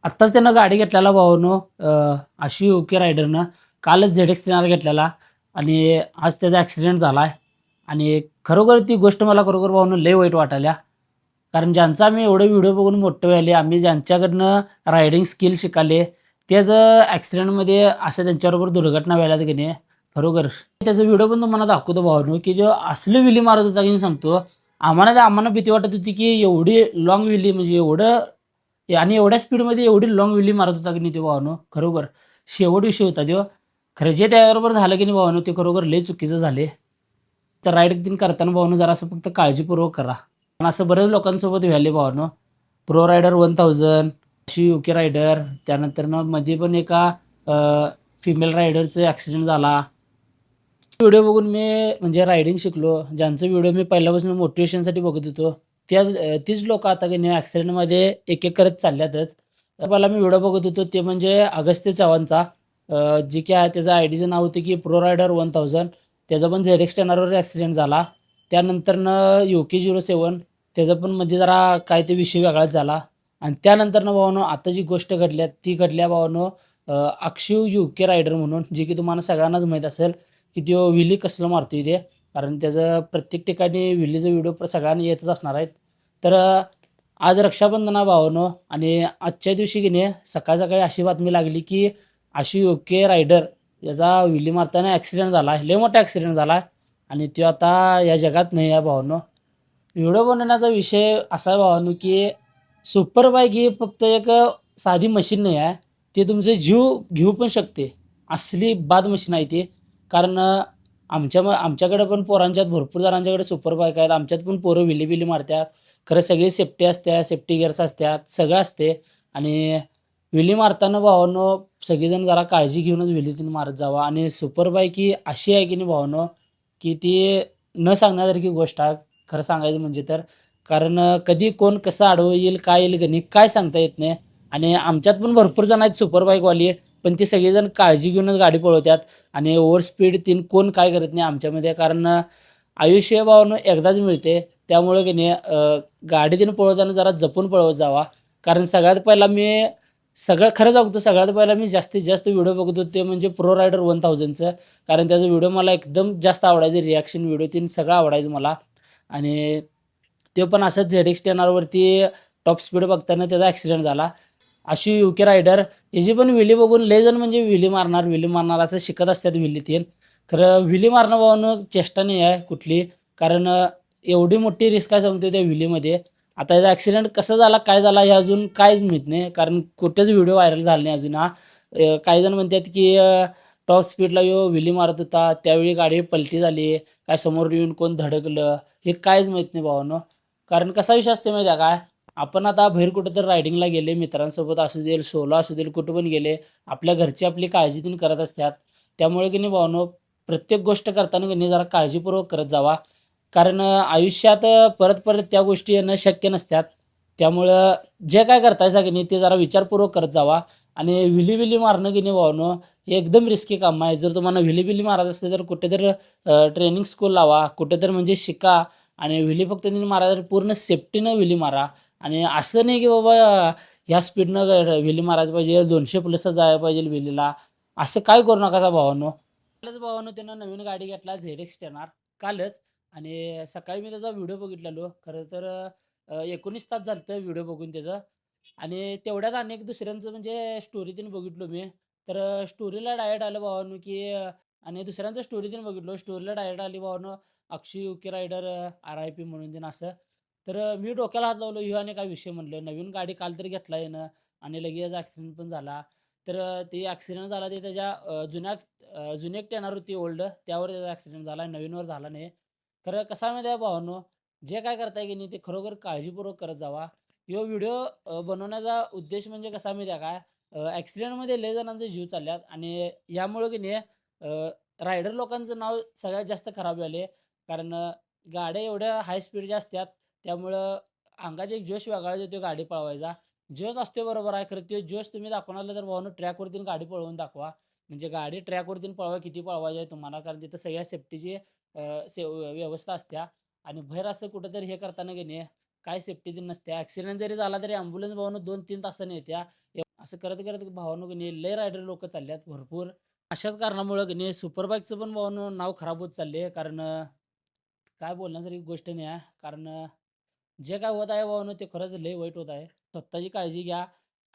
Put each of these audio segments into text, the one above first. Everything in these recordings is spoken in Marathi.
आत्ताच त्यानं गाडी घेतलेला भावानो आशू ओके रायडरनं. कालच झेड-एक्स 300 घेतलेला आणि आज त्याचा ॲक्सिडेंट झालाय आणि खरोखर ती गोष्ट मला खरोखर भावानो लय वाईट वाटायल्या. कारण ज्यांचा आम्ही एवढे व्हिडिओ बघून मोठे व्हायले, आम्ही ज्यांच्याकडनं रायडिंग स्किल शिकाले, ते जर ॲक्सिडेंटमध्ये असं त्यांच्याबरोबर दुर्घटना व्हायल्यात की नाही, खरोखर त्याचा व्हिडिओ पण तुम्हाला दाखवतो भावानो, की जो असली विली मारत होता की नाही सांगतो, आम्हाला भीती वाटत होती, की एवढी लाँग विली म्हणजे एवढं आणि एवढ्या स्पीडमध्ये एवढी लाँग विली मारत होता की नाही तो भावानो, खरोखर शेवट विषय होता तो. खरं जे त्याच्याबरोबर झालं की नाही भावानो, ते खरोखर लय चुकीचं झाले. तर राईड करताना भावानो जरासं फक्त काळजीपूर्वक करा. पण असं बऱ्याच लोकांसोबत व्हायलंय भावानो. प्रो रायडर 1000 अशी युके रायडर त्यानंतर मध्ये पण एका फिमेल रायडरचा ॲक्सिडेंट झाला. व्हिडिओ बघून मी म्हणजे रायडिंग शिकलो. ज्यांचे व्हिडिओ मी पहिल्यापासून मोटिव्हेशनसाठी बघत होतो. तीच लोकं आता की नाही ॲक्सिडेंटमध्ये एक-एक करत चालल्यातच. पहिला मी व्हिडिओ बघत होतो ते म्हणजे अगस्त्य चव्हाणचा. जे की आहे त्याचं आयडीचं नाव होतं की प्रो रायडर 1000. त्याचा पण झेड-एक्स टेनरवर ॲक्सिडेंट झाला. त्यानंतरनं UK07 त्याचा पण मध्ये जरा काय ते विषय वेगळाच झाला आणि त्यानंतरनं भावानो आता जी गोष्ट घडल्या ती घडल्या भावानो अक्षू युके रायडर म्हणून जे की तुम्हाला सगळ्यांनाच माहीत असेल. की तो विली कसलं मारतोय ते. कारण त्याचं प्रत्येक ठिकाणी विलीचा व्हिडिओ सगळ्यांना येतच असणार आहेत. तर आज रक्षाबंधन आहे भावानो आणि आजच्या दिवशी की नाही सकाळ-सकाळी अशी बातमी लागली की आशू ओके रायडर याचा विली मारताना ॲक्सिडेंट झाला आहे. लय मोठा ॲक्सिडेंट झाला आहे आणि तो आता या जगात नाही आहे भावानो. व्हिडिओ बनवण्याचा विषय असा आहे भावानो की सुपर बाईक ही फक्त एक साधी मशीन नाही आहे. ती तुमचे जीव घेऊ पण शकते. असली बाद मशीन आहे ती. कारण आमच्याकडे पण पोरांच्यात भरपूर जणांच्याकडे सुपर बाईक आहेत. आमच्यात पण पोरं विली-बिली मारतात. खरं सगळी सेफ्टी असते, सेफ्टी गिअर्स असतात, सगळं असते आणि विली मारताना भावांनो सगळेजण जरा काळजी घेऊनच विली तेन मारत जावा आणि सुपर बाईक ही अशी आहे की नाही भावांनो, की ती न सांगण्यासारखी गोष्ट आहे. खरं सांगायचं म्हणजे तर. कारण कधी कोण कसं आडवं येईल, काय येईल की नाही काय सांगता येत नाही आणि आमच्यात पण भरपूर जण आहेत सुपर बाईकवाली. पण ती सगळेजण काळजी घेऊनच गाडी पळवतात. आणि ओव्हर स्पीड तीन कोण काय करत नाही आमच्यामध्ये कारण आयुष्य भावानं एकदाच मिळते त्यामुळे की नाही गाडी तीन पळवताना जरा जपून पळवत जावा कारण सगळ्यात पहिला मी खरं सांगतो सगळ्यात पहिला मी जास्तीत जास्त व्हिडिओ बघत होते म्हणजे प्रो रायडर 1000चं कारण त्याचा व्हिडिओ मला एकदम जास्त आवडायचे रिॲक्शन व्हिडिओ तीन सगळं आवडायचं मला आणि ते पण असंच झेड-एक्स 10वरती टॉप स्पीड बघताना त्याचा ॲक्सिडेंट झाला. अशी युके रायडर याची पण विली बघून लय जण म्हणजे विली मारणार असं शिकत असतात विली तीन. खरं विली मारणं भावानं चेष्टा नाही आहे कुठली. कारण एवढी मोठी रिस्क आहे सांगतो त्या विलीमध्ये. आता याचा ॲक्सिडेंट कसा झाला, काय झाला हे अजून काहीच माहीत नाही. कारण कुठेच व्हिडिओ व्हायरल झाला नाही अजून हा. काही जण म्हणतात की टॉप स्पीडला ह्यो विली मारत होता. त्यावेळी गाडी पलटी झाली. काय समोरून येऊन कोण धडकलं, हे काहीच माहीत नाही भावानो. कारण कसा विषय असते माहिती आहे काय? आपण आता बाहेर कुठेतरी रायडिंगला गेले मित्रांसोबत असू देईल, सोलो असू देईल, कुठं पण गेले. आपल्या घरची आपली काळजी तीन करत असतात. त्यामुळे की नाही भावानो, प्रत्येक गोष्ट करताना की नाही जरा काळजीपूर्वक करत जावा. कारण आयुष्यात परत-परत त्या गोष्टी येणं शक्य नसतात. त्यामुळं जे काय करतायसा की नाही ते जरा विचारपूर्वक करत जावा आणि विली-बिली मारणं की नाही भावानो, हे एकदम रिस्की काम आहे. जर तुम्हाला विली-बिली मारायचं असेल तर कुठेतरी ट्रेनिंग स्कूल लावा. कुठेतरी म्हणजे शिका आणि विली फक्त तुम्ही मारायला पूर्ण सेफ्टीनं विली मारा आणि असं नाही की बाबा ह्या स्पीडनं विली मारायला पाहिजे, 200 प्लसच जायला पाहिजे विलीला. असं काय करू नका भावानो. कालच भावानो त्यानं नवीन गाडी घेतला झेड-एक्स 10 कालच आणि सकाळी मी त्याचा व्हिडिओ बघितलेलो. खरं तर 19 तास झालतं व्हिडिओ बघून त्याचं आणि तेवढ्यात अनेक दुसऱ्यांचं म्हणजे स्टोरी तीन बघितलो मी. तर स्टोरीला डायरेक्ट आलं भावानो की आणि दुसऱ्यांचं स्टोरी तीन बघितलो. स्टोरीला डायरेक्ट आली भावानो अक्षय युके रायडर आर-आय-पी म्हणून देईन असं. तर मी डोक्याला हात लावलो, ह्यो आणि काय विषय म्हणलं. नवीन गाडी काल तरी घेतला यानं आणि लगेच ॲक्सिडेंट पण झाला. तर ते ॲक्सिडेंट झाला ते त्याच्या जुनी एक टेनर होती ओल्ड, त्यावर त्याचा ॲक्सिडेंट झाला. नवीनवर झाला नाही. खरं कसं आहे माहिती आहे भावानो, जे काय करताय की नाही ते खरोखर काळजीपूर्वक करत जावा. ह्यो व्हिडिओ बनवण्याचा उद्देश म्हणजे कसा माहिती आहे काय? ॲक्सिडेंटमध्ये लय जणांचे जीव चालल्यात आणि यामुळं की नाही रायडर लोकांचं नाव सगळ्यात जास्त खराब झाले. कारण गाड्या एवढ्या हाय स्पीडच्या असतात, त्यामुळं अंगात एक जोश वेगळाच येतो गाडी पळवायचा. जोश असतो बरोबर आहे, खरं तो जोश तुम्ही दाखवणार तर भावानो ट्रॅकवरती गाडी पळवून दाखवा. म्हणजे गाडी ट्रॅकवरती पळवा, किती पळवायची आहे तुम्हाला, कारण तिथं सगळ्या सेफ्टीची व्यवस्था असत्या आणि बाहेर असं कुठेतरी हे करताना की नाही, काय सेफ्टी नसते. ॲक्सिडेंट जरी झाला तरी ॲम्ब्युलन्स भावानो 2-3 तासाने येत्या. असं करत करत भावानो की नाही लय रायडर लोक चालल्यात भरपूर. अशाच कारणामुळं की नाही सुपर बाईकचं पण भावानो नाव खराब होत चालले. कारण काय बोलण्यासारखी गोष्ट नाही आहे. कारण जे काय होत आहे भावानो ते खरंच लय वाईट होत आहे. स्वतःची काळजी घ्या.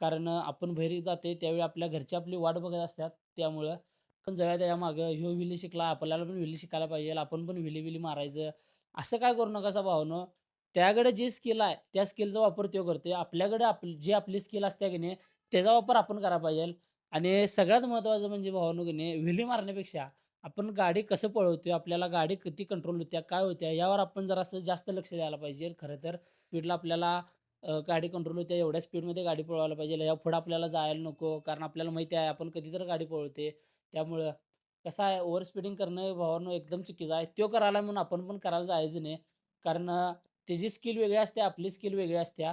कारण आपण बाहेर जाते त्यावेळी आपल्या घरचे आपली वाट बघत असतात. त्यामुळं आपण जाऊया त्याच्यामागं. ह्यो विहिली शिकला, आपल्याला पण विहिली शिकायला पाहिजे. आपण पण विहिली-बिहिली मारायचं. असं काय करू नकासा भावानो. त्याकडे जी स्किल आहे, त्या स्किलचा वापर तो करतोय. आपल्याकडे जी आपली स्किल असते की नाही, त्याचा वापर आपण करायला पाहिजे. आणि सगळ्यात महत्त्वाचं म्हणजे भावानो की नाही विहिली मारण्यापेक्षा आपण गाडी कसं पळवतोय, आपल्याला गाडी किती कंट्रोल होत्या, काय होत्या, यावर आपण जरासं जास्त लक्ष द्यायला पाहिजे. खरं तर स्पीडला आपल्याला गाडी कंट्रोल होते, एवढ्या स्पीडमध्ये गाडी पळवायला पाहिजे. यापुढे आपल्याला जायला नको. कारण आपल्याला माहिती आहे आपण कधी तर गाडी पळवते. त्यामुळं कसं आहे ओव्हर स्पीडिंग करणं भावानो एकदम चुकीचं आहे. तो करायला म्हणून आपण पण करायला जायचं नाही. कारण त्याची स्किल वेगळी असते, आपली स्किल वेगळी असते.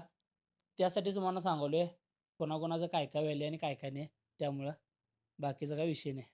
त्यासाठीच तुम्हाला सांगालोय. कोणाकोणाचं काय काय व्हायलंय आणि काय काय नाही. त्यामुळं बाकीचा काही विषय नाही.